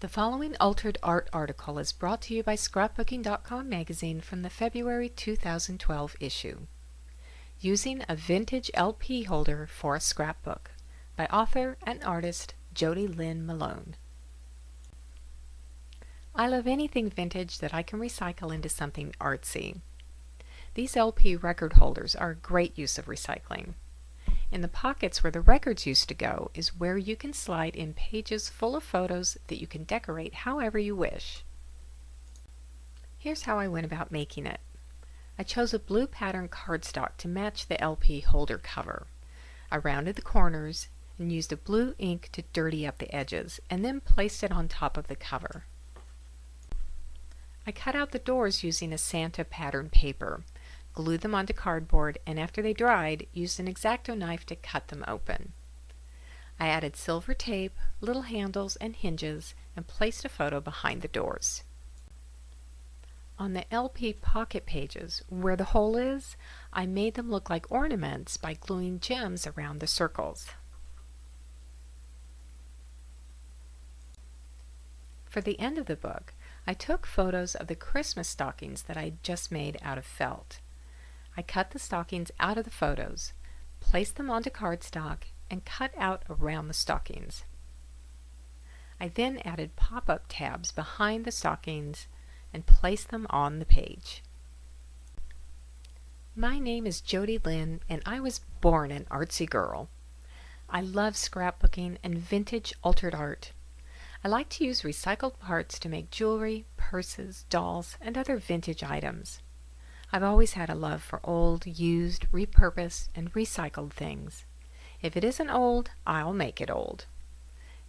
The following Altered Art article is brought to you by Scrapbooking.com magazine from the February 2012 issue. Using a Vintage LP Holder for a Scrapbook by author and artist Jody Lynn Malone. I love anything vintage that I can recycle into something artsy. These LP record holders are a great use of recycling. In the pockets where the records used to go is where you can slide in pages full of photos that you can decorate however you wish. Here's how I went about making it. I chose a blue pattern cardstock to match the LP holder cover. I rounded the corners and used a blue ink to dirty up the edges and then placed it on top of the cover. I cut out the doors using a Santa pattern paper. Glued them onto cardboard, and after they dried, used an X-Acto knife to cut them open. I added silver tape, little handles, and hinges, and placed a photo behind the doors. On the LP pocket pages, where the hole is, I made them look like ornaments by gluing gems around the circles. For the end of the book, I took photos of the Christmas stockings that I had just made out of felt. I cut the stockings out of the photos, placed them onto cardstock, and cut out around the stockings. I then added pop-up tabs behind the stockings and placed them on the page. My name is Jody Lynn, and I was born an artsy girl. I love scrapbooking and vintage altered art. I like to use recycled parts to make jewelry, purses, dolls, and other vintage items. I've always had a love for old, used, repurposed, and recycled things. If it isn't old, I'll make it old.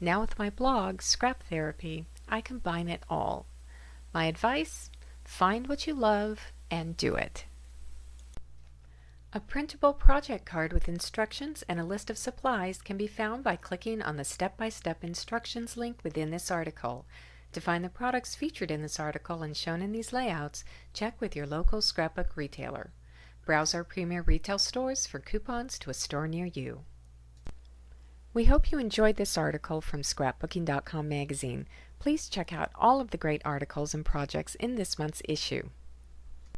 Now with my blog, Scrap Therapy, I combine it all. My advice? Find what you love and do it. A printable project card with instructions and a list of supplies can be found by clicking on the step-by-step instructions link within this article. To find the products featured in this article and shown in these layouts, check with your local scrapbook retailer. Browse our premier retail stores for coupons to a store near you. We hope you enjoyed this article from Scrapbooking.com magazine. Please check out all of the great articles and projects in this month's issue.